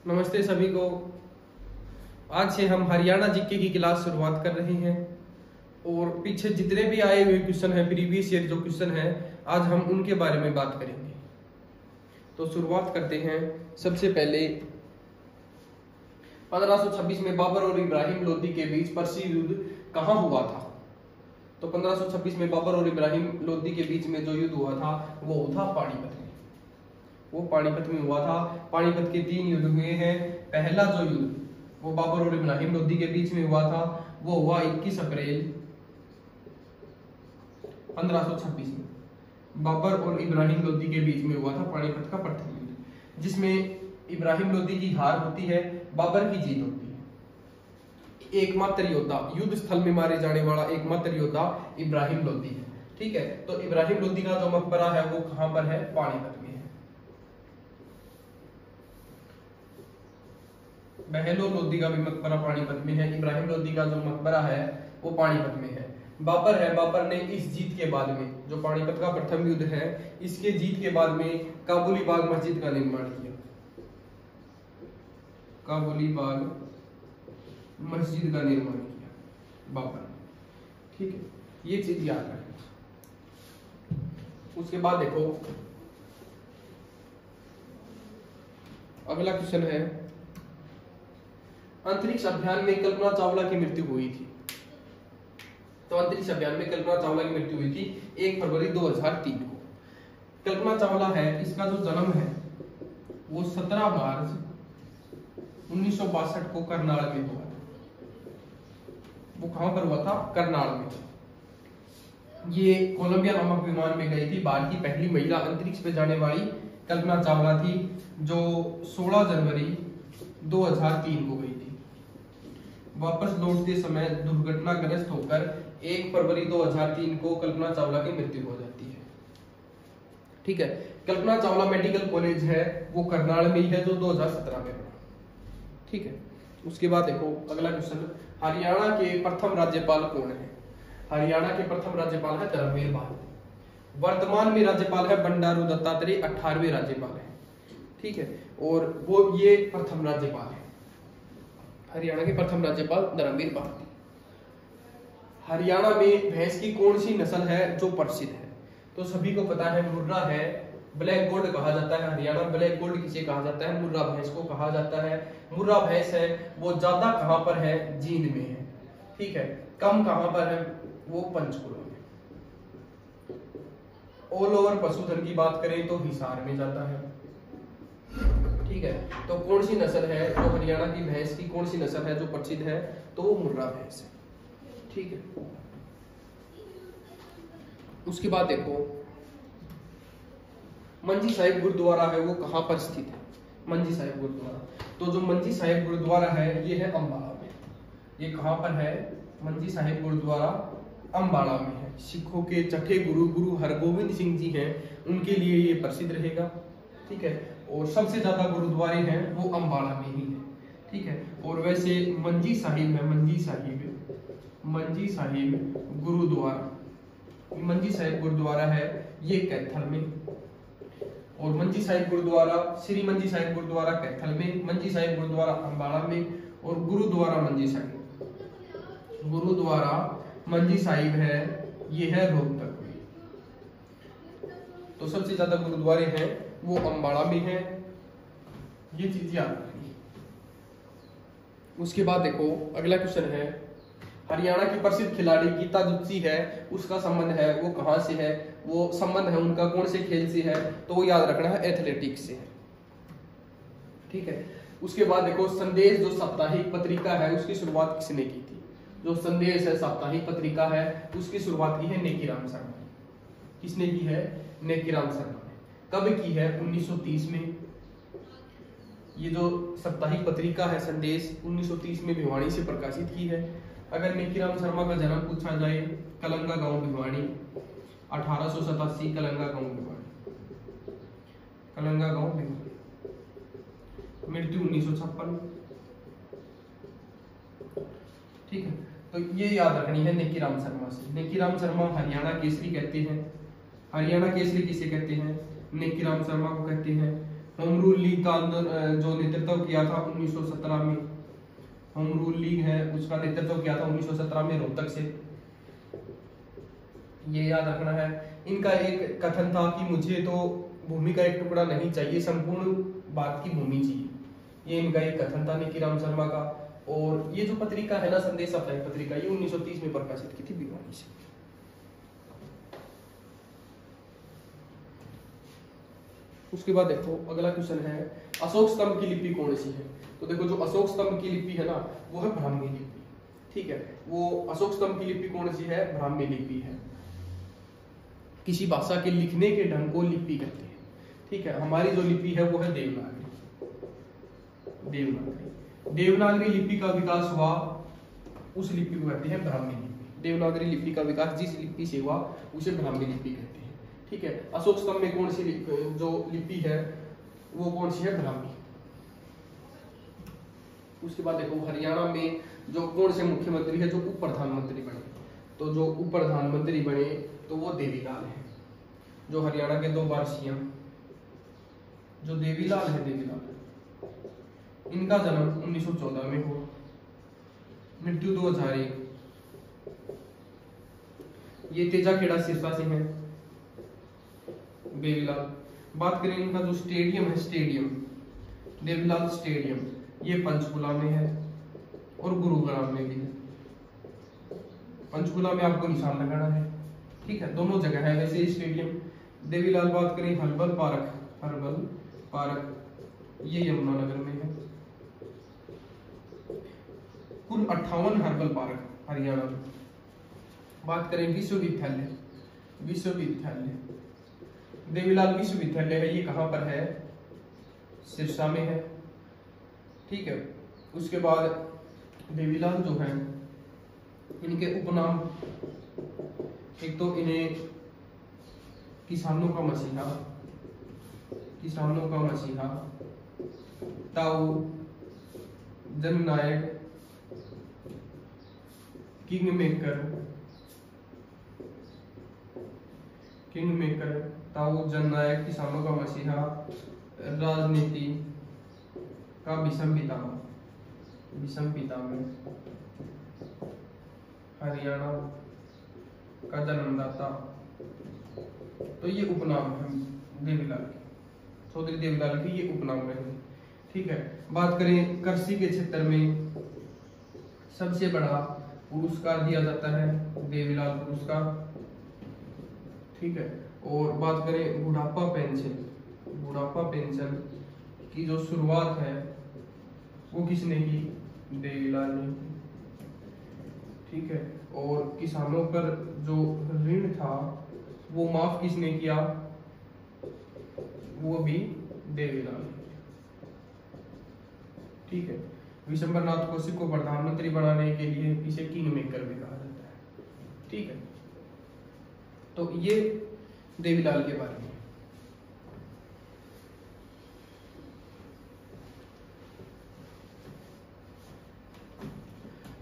नमस्ते सभी को। आज से हम हरियाणा जीके की क्लास शुरुआत कर रहे हैं और पीछे जितने भी आए हुए क्वेश्चन हैं, प्रीवियस ईयर जो क्वेश्चन हैं, आज हम उनके बारे में बात करेंगे। तो शुरुआत करते हैं। सबसे पहले 1526 में बाबर और इब्राहिम लोदी के बीच प्रसिद्ध युद्ध कहाँ हुआ था? तो 1526 में बाबर और इब्राहिम लोदी के बीच में जो युद्ध हुआ था वो था पानीपत में। वो पानीपत में हुआ था। पानीपत के 3 युद्ध हुए हैं। पहला जो युद्ध वो बाबर और इब्राहिम लोदी के बीच में हुआ था वो हुआ 21 अप्रैल 1526 में। बाबर और इब्राहिम लोदी के बीच में हुआ था पानीपत का प्रथम युद्ध, जिसमें इब्राहिम लोदी की हार होती है, बाबर की जीत होती है। एकमात्र योद्धा, युद्ध स्थल में मारे जाने वाला एकमात्र योद्धा इब्राहिम लोदी है। ठीक है, तो इब्राहिम लोदी का जो मकबरा है वो कहां पर है? पानीपत में है। बहलो लोदी का भी मकबरा पानीपत में है। इब्राहिम लोदी का जो मकबरा है वो पानीपत में है। बाबर है, बाबर ने इस जीत के बाद में, जो पानीपत का प्रथम युद्ध है, इसके जीत के बाद में काबुली बाग मस्जिद का निर्माण किया। काबुली बाग मस्जिद का निर्माण किया बाबर। ठीक है, ये चीज याद रखें। उसके बाद देखो अगला क्वेश्चन है, अंतरिक्ष अभियान में कल्पना चावला की मृत्यु हुई थी। तो अंतरिक्ष अभियान में कल्पना चावला की मृत्यु हुई थी 1 फरवरी 2003 को। कल्पना चावला है, इसका जो जन्म है वो 17 मार्च 1962 को करनाल में हुआ था। वो कहां पर हुआ था? करनाल में। ये कोलंबिया नामक विमान में गई थी। भारत की पहली महिला अंतरिक्ष पे जाने वाली कल्पना चावला थी, जो 16 जनवरी 2003 को गई थी। वापस लौटते समय दुर्घटनाग्रस्त होकर 1 फरवरी 2003 को कल्पना चावला की मृत्यु हो जाती है। ठीक है, कल्पना चावला मेडिकल कॉलेज है वो करनाल में ही है, जो 2017 में बना। ठीक है, उसके बाद देखो अगला क्वेश्चन, हरियाणा के प्रथम राज्यपाल कौन है? हरियाणा के प्रथम राज्यपाल है धर्मवीर बाल। वर्तमान में राज्यपाल है बंडारू दत्तात्रेय, 18वें राज्यपाल है। ठीक है, और वो ये प्रथम राज्यपाल है। हरियाणा के प्रथम राज्यपाल धर्मवीर बाल। हरियाणा में भैंस की कौन सी नस्ल है जो प्रसिद्ध है? तो सभी को पता है, मुर्रा है, ब्लैक गोल्ड कहा जाता है। हरियाणा ब्लैक गोल्ड किसे कहा जाता है? मुर्रा भैंस को कहा जाता है। मुर्रा भैंस है वो ज्यादा कहां पर है? जींद में है। ठीक है, कम कहां पर है? वो पंचकुला में। ऑल ओवर पशुधन की बात करें तो हिसार में जाता है। ठीक है, तो कौन सी नस्ल है जो हरियाणा की भैंस की कौन सी नस्ल है जो प्रसिद्ध है? तो वो मुर्रा भैंस है। ठीक है, उसके बाद देखो मंजी साहिब गुरुद्वारा है वो कहां पर स्थित है? मंजी साहिब गुरुद्वारा, तो जो मंजी साहिब गुरुद्वारा है ये है अंबाला में। ये कहां पर है? मंजी साहिब गुरुद्वारा अंबाला में है। सिखों के छठे गुरु गुरु हरगोविंद सिंह जी हैं, उनके लिए ये प्रसिद्ध रहेगा। ठीक है, और सबसे ज्यादा गुरुद्वारे हैं वो अंबाला में ही है। ठीक है, और वैसे मंजी साहिब है, मंजी साहिब गुरुद्वारा, मंजी साहिब गुरुद्वारा है ये कैथल में। और मंजी साहिब गुरुद्वारा, श्री मंजी साहिब गुरुद्वारा कैथल में, मंजी साहिब गुरुद्वारा अंबाला में, और गुरुद्वारा मंजी साहिब है ये है रोहतक में। तो सबसे ज्यादा गुरुद्वारे हैं वो अंबाला में है। ये चीज याद रखनी। उसके बाद देखो अगला क्वेश्चन है, हरियाणा की प्रसिद्ध खिलाड़ी गीता दुत्सी है, उसका संबंध है वो कहां से है? वो संबंध है उनका कौन से खेल से है? तो वो याद रखना है एथलेटिक्स से है। ठीक है, उसके बाद देखो संदेश जो साप्ताहिक पत्रिका है उसकी शुरुआत किसने की थी? जो संदेश है साप्ताहिक पत्रिका है उसकी शुरुआत की है नेकीराम शर्मा ने। किसने की है? नेकीराम शर्मा ने। कब की है? 1930 में। ये जो साप्ताहिक पत्रिका है संदेश 1930 में भिवानी से प्रकाशित की है। अगर नेकीराम शर्मा का जन्म पूछा जाए, कलंगा गांव भिवानी, 1887 कलंगा गांव भिवानी, कलंगा गांव भिवानी। मृत्यु 1956। ठीक है, तो ये याद रखनी है नेकीराम शर्मा से। नेकीराम शर्मा हरियाणा केसरी कहते हैं। हरियाणा केसरी किसे कहते हैं? नेकीराम शर्मा को कहते हैं। होम रूल लीग का जो नेतृत्व किया था 1917 में, होम रूल लीग है उसका नेतृत्व किया था 1917 में रोहतक से, ये याद रखना है। इनका एक कथन था कि मुझे तो भूमि का एक टुकड़ा नहीं चाहिए, संपूर्ण भारत की भूमि चाहिए, ये इनका एक कथन था निकीराम शर्मा का। और ये जो पत्रिका है ना, संदेश साप्ताहिक पत्रिका, ये 1930 में प्रकाशित की थी भिवानी से। उसके बाद देखो अगला क्वेश्चन है अशोक स्तंभ की लिपि कौन सी है। तो देखो जो अशोक स्तंभ की लिपि है ना वो है ब्राह्मी लिपि, ठीक है। वो अशोक स्तंभ की लिपि कौन सी है, ब्राह्मी लिपि है। किसी भाषा के लिखने के ढंग को लिपि कहते हैं, ठीक है। हमारी जो लिपि है वो है देवनागरी। देवनागरी लिपि का विकास हुआ, उस लिपि को कहते हैं ब्राह्मी लिपि। देवनागरी लिपि का विकास जिस लिपि से हुआ उसे ब्राह्मी लिपि कहते हैं, ठीक है। अशोक स्तंभ में कौन सी जो लिपि है वो कौन सी है, ब्राह्मी। उसके बाद देखो हरियाणा में जो कौन से मुख्यमंत्री है जो उप प्रधानमंत्री बने, तो जो उप प्रधानमंत्री बने तो वो देवीलाल है। जो हरियाणा के 2 बार सीएम जो देवीलाल है, देवीलाल इनका जन्म 1914 में हुआ, मृत्यु 2001। ये तेजाखेड़ा सिरसा से है देवीलाल। बात करें इनका जो स्टेडियम है, स्टेडियम देवीलाल स्टेडियम, ये पंचकुला में है और गुरुग्राम में भी है। पंचकुला में आपको निशान लगाना है, ठीक है, दोनों जगह है वैसे स्टेडियम। देवीलाल बात करें हर्बल पार्क ये यमुनानगर में है। कुल 58 हर्बल पार्क हरियाणा में। बात करें विश्वविद्यालय, देवीलाल विश्वविद्यालय है, ये कहां पर है, सिरसा में है, ठीक है। उसके बाद देवीलाल जो है इनके उपनाम, एक तो इन्हें किसानों का मसीहा, ताऊ, जननायक, किंग मेकर, ताऊ, जननायक, किसानों का मसीहा, राजनीति का विषम पितामह, हरियाणा का जन्मदाता। तो ये उपनाम है देवीलाल के, चौधरी देवीलाल के ये उपनाम है, ठीक है। बात करें कृषि के क्षेत्र में सबसे बड़ा पुरस्कार दिया जाता है देवीलाल पुरस्कार, ठीक है। और बात करें बुढ़ापा पेंशन की जो शुरुआत है वो किसने की, देवीलाल ने, ठीक है। और किसानों पर जो ऋण था वो माफ किसने किया, वो भी देवीलाल, ठीक है। विशंबरनाथ कौशिक को प्रधानमंत्री बनाने के लिए इसे किंग मेकर भी कहा जाता है, ठीक है। तो ये देवीलाल के बारे में।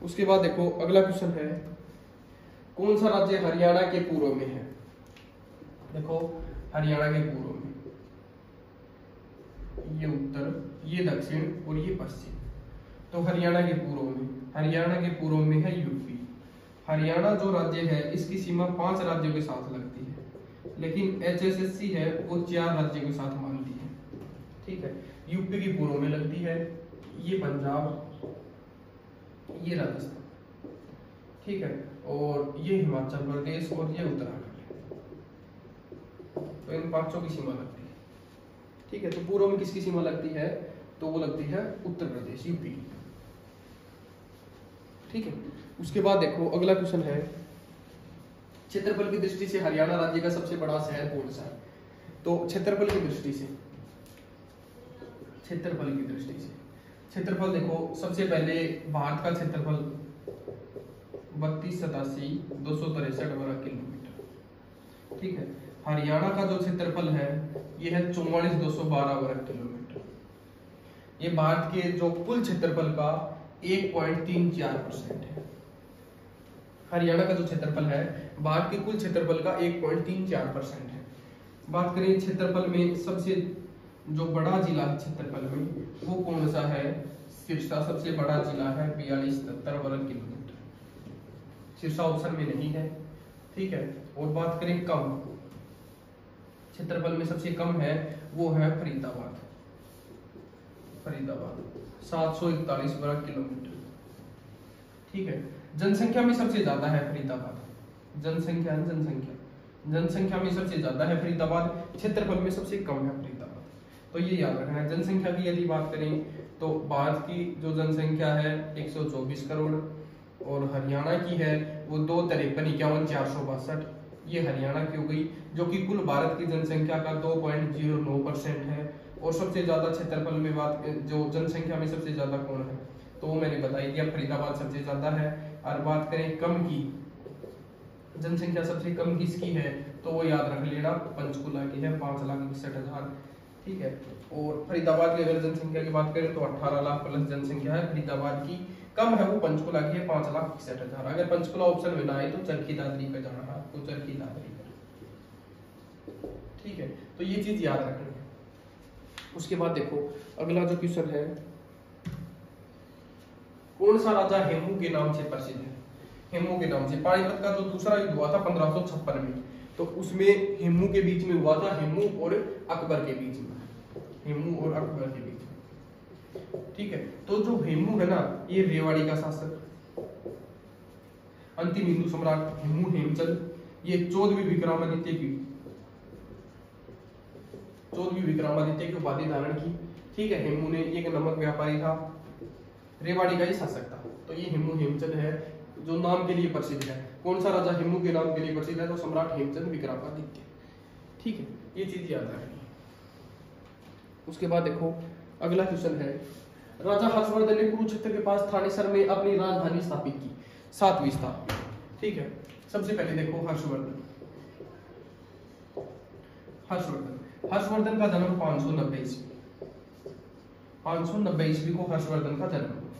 उसके बाद देखो अगला क्वेश्चन है कौन सा राज्य हरियाणा के पूर्व में है। देखो हरियाणा के पूर्व में ये उत्तर, ये दक्षिण और ये पश्चिम। तो हरियाणा के पूर्व में है यूपी। हरियाणा जो राज्य है इसकी सीमा 5 राज्यों के साथ लगती है, लेकिन HSSC है वो 4 राज्यों के साथ मानती है, ठीक है। यूपी की पूर्व में लगती है, ये पंजाब, ये राजस्थान, ठीक है, और ये हिमाचल प्रदेश और ये उत्तराखंड। तो इन 5 की सीमा लगती है, ठीक है। तो पूर्व में किसकी सीमा लगती है, तो वो लगती है उत्तर प्रदेश, यूपी, ठीक है। उसके बाद देखो अगला क्वेश्चन है क्षेत्रफल की दृष्टि से हरियाणा राज्य का सबसे बड़ा शहर कौन सा है। तो क्षेत्रफल की दृष्टि से क्षेत्रफल देखो सबसे पहले भारत का क्षेत्रफल 32,87,263 वर्ग किलोमीटर, ठीक है। हरियाणा का जो क्षेत्रफल है ये है 44,212 वर्ग किलोमीटर। ये भारत के जो कुल क्षेत्रफल का 1.34% है। हरियाणा का जो क्षेत्रफल है भारत के कुल क्षेत्रफल का 1.34% है। बात करें क्षेत्रफल में सबसे जो बड़ा जिला है क्षेत्रफल में वो कौन सा है? सिरसा सबसे बड़ा जिला है, 4273 वर्ग किलोमीटर। सिरसा ऑप्शन में नहीं है, ठीक है। और बात करें कम क्षेत्रफल में सबसे कम है, वो है फरीदाबाद। फरीदाबाद 741 वर्ग किलोमीटर, ठीक है। जनसंख्या में सबसे ज्यादा है फरीदाबाद, जनसंख्या में सबसे ज्यादा है फरीदाबाद, क्षेत्रफल में सबसे कम है फरीदाबाद। तो ये याद रखना है। जनसंख्या की यदि बात करें तो भारत की जो जनसंख्या है 124 करोड़, और हरियाणा की है वो 253,51,462, ये हरियाणा की हो गई, जो कि कुल भारत की जनसंख्या का 2.09% है। और सबसे ज्यादा क्षेत्रफल में बात जो जनसंख्या में सबसे ज्यादा कौन है, तो वो मैंने बता ही दिया, फरीदाबाद सबसे ज्यादा है। और बात करें कम की, जनसंख्या सबसे कम किसकी है, तो वो याद रख लेना, पंचकुला की है, 5,61,000, ठीक है। और फरीदाबाद की अगर जनसंख्या की बात करें तो 18 लाख प्लस जनसंख्या है फरीदाबाद की, कम है वो पंचकुला की है, 5,61,000। अगर पंचकुला ऑप्शन में ना आए तो चरखी दादरी पे जाना है आपको, चरखी दादरी पे, ठीक है। तो ये चीज याद रखनी है। उसके बाद देखो अगला जो क्वेश्चन है, कौन सा राजा हेमू के नाम से प्रसिद्ध है? हेमू के नाम से, पानीपत का जो दूसरा युद्ध हुआ था 1556 में, तो उसमें हेमू के बीच में हुआ था, हेमू और अकबर के बीच में, हेमू और अकबर के बीच में, ठीक है। तो जो हेमू है ना, ये रेवाड़ी का शासक, अंतिम हिंदू सम्राट हेमू हेमचंद, ये 14वीं विक्रमादित्य की उपाधि धारण की, ठीक है। हेमू ने एक नमक व्यापारी था, रेवाड़ी का ही शासक था। तो ये हेमू हेमचंद है जो नाम के लिए प्रसिद्ध है। कौन सा राजा हेमू के नाम के लिए प्रसिद्ध है? तो सम्राट हेमचंद विक्रमादित्य, ठीक है। ये चीज याद रखनी है। उसके बाद देखो अगला क्वेश्चन है, राजा हर्षवर्धन ने कुरुक्षेत्र के पास थानेसर में अपनी राजधानी स्थापित की, 7वीं स्थापना, ठीक है। सबसे पहले देखो हर्षवर्धन का जन्म 590 ईस्वी को हर्षवर्धन का जन्म हुआ,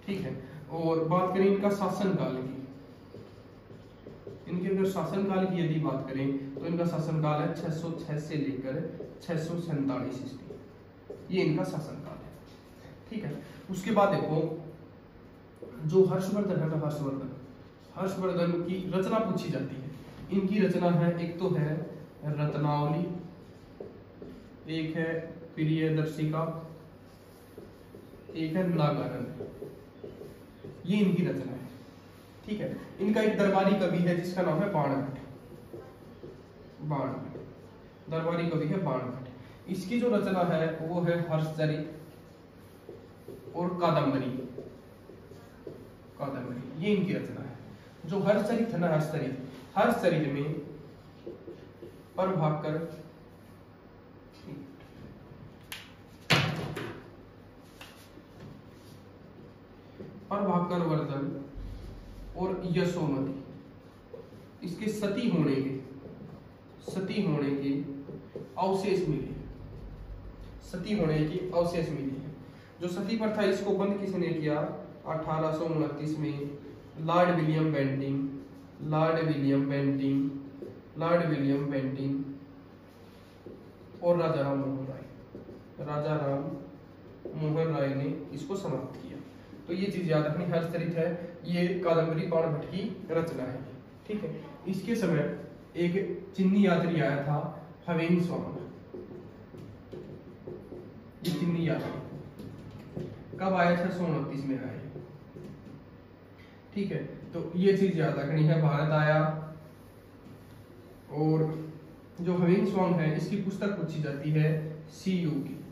ठीक है। और बात करें इनका शासनकाल की, इनके अगर शासनकाल की यदि बात करें तो इनका शासनकाल है 606 से लेकर 647 ईस्वी, ये इनका शासनकाल है, ठीक है। उसके बाद देखो जो हर्षवर्धन है ना, हर्षवर्धन की रचना पूछी जाती है। इनकी रचना है, एक तो है रत्नावली, एक है प्रियदर्शिका, एक है नागानंद, ये इनकी रचना है, ठीक है। इनका एक दरबारी कवि है जिसका नाम है बाणभट्ट, दरबारी कवि है बाणभट्ट। इसकी जो रचना है वो है हर्षचरित और कादम्बरी, ये इनकी रचना है। जो हर्षचरित है ना, हर्षचरित में प्रभाकर वर्धन और यशोमती, इसके सती होने के अवशेष मिले हैं। जो सती प्रथा इसको बंद किसने किया? 1829 में लॉर्ड विलियम बेंटिंग और राजा राम मोहन राय ने इसको समाप्त किया। तो ये चीज याद रखनी, हर्षचरित है, ये कादम्बरी बाणभट्ट की रचना है, ठीक है। इसके समय एक चीनी यात्री आया था, हवेन स्वांग। ये चीनी यात्री कब आया? 629 में आया, ठीक है। तो ये चीज याद रखनी है, भारत आया। और जो हवेन स्वांग है इसकी पुस्तक पूछी जाती है सीयू की,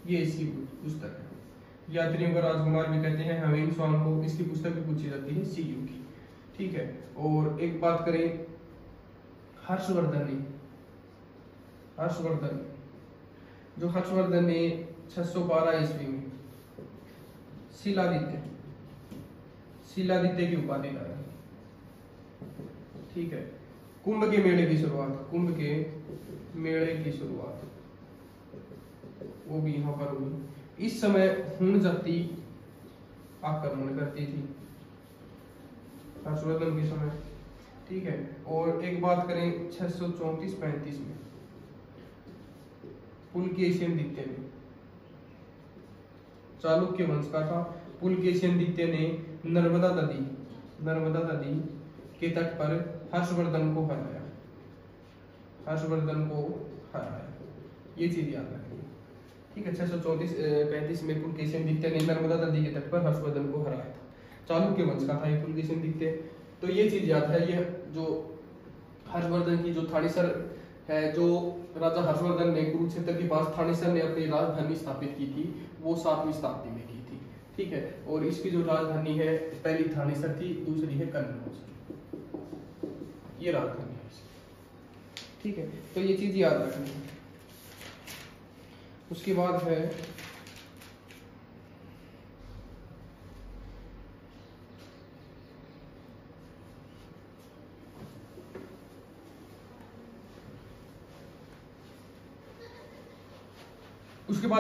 ये इसकी पुस्तक है। यात्रियों का राजकुमार भी कहते हैं हवेन स्वांग को, इसकी पुस्तक भी पूछी जाती है सीयू की, ठीक है। और एक बात करें हर्षवर्धन ने 612 ईस्वी में शिलादित्य की उपाधि लाई, ठीक है। कुंभ के मेले की शुरुआत वो भी यहाँ पर हुई। इस समय हुण जाति आक्रमण करती थी हर्षवर्धन के समय, ठीक है। और एक बात करें 634-35 में पुलकेशिनदित्य ने, चालुक्य वंश का था। पुलकेशिनदित्य ने नर्मदा नदी के तट पर हर्षवर्धन को हराया, ये चीज याद रखनी। ठीक है, 634-35 में पुलकेशिनदित्य ने नर्मदा नदी के तट पर हर्षवर्धन को हराया था। चालुक्य वंश का था ये पुलकेशिनदित्य। तो ये चीज याद है, ये जो हर्षवर्धन की जो थानेसर है, जो राजा हर्षवर्धन ने कुरुक्षेत्र के पास थानेसर ने अपनी राजधानी स्थापित की थी, वो 7वीं शताब्दी में की थी। ठीक है, और इसकी जो राजधानी है, पहली थानेसर थी, दूसरी है कन्नौज, ये राजधानी है इसकी। ठीक है, तो ये चीज याद रखनी है। उसके बाद है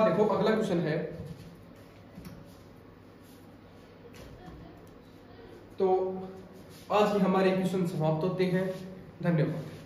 देखो अगला क्वेश्चन है, तो आज ही हमारे क्वेश्चन समाप्त होते हैं। धन्यवाद।